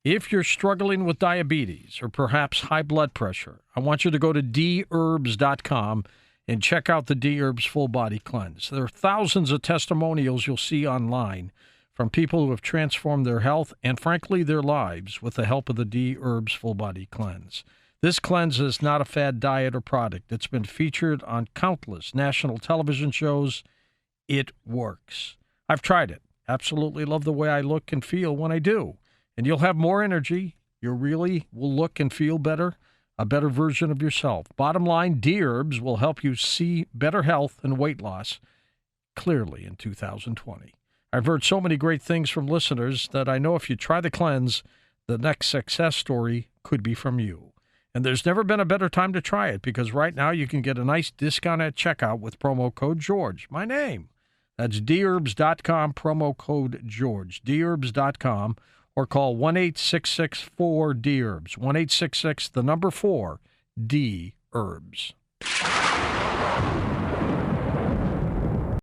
If you're struggling with diabetes or perhaps high blood pressure, I want you to go to Dherbs.com and check out the Dherbs Full Body Cleanse. There are thousands of testimonials you'll see online from people who have transformed their health and, frankly, their lives with the help of the Dherbs Full Body Cleanse. This cleanse is not a fad diet or product. It's been featured on countless national television shows. It works. I've tried it. Absolutely love the way I look and feel when I do. And you'll have more energy. You really will look and feel better, a better version of yourself. Bottom line, Dherbs will help you see better health and weight loss clearly in 2020. I've heard so many great things from listeners that I know if you try the cleanse, the next success story could be from you. And there's never been a better time to try it because right now you can get a nice discount at checkout with promo code George, my name. That's Dherbs.com, promo code George, Dherbs.com. Or call 1-866-4-DHERBS, 1-866, the number 4, D-HERBS.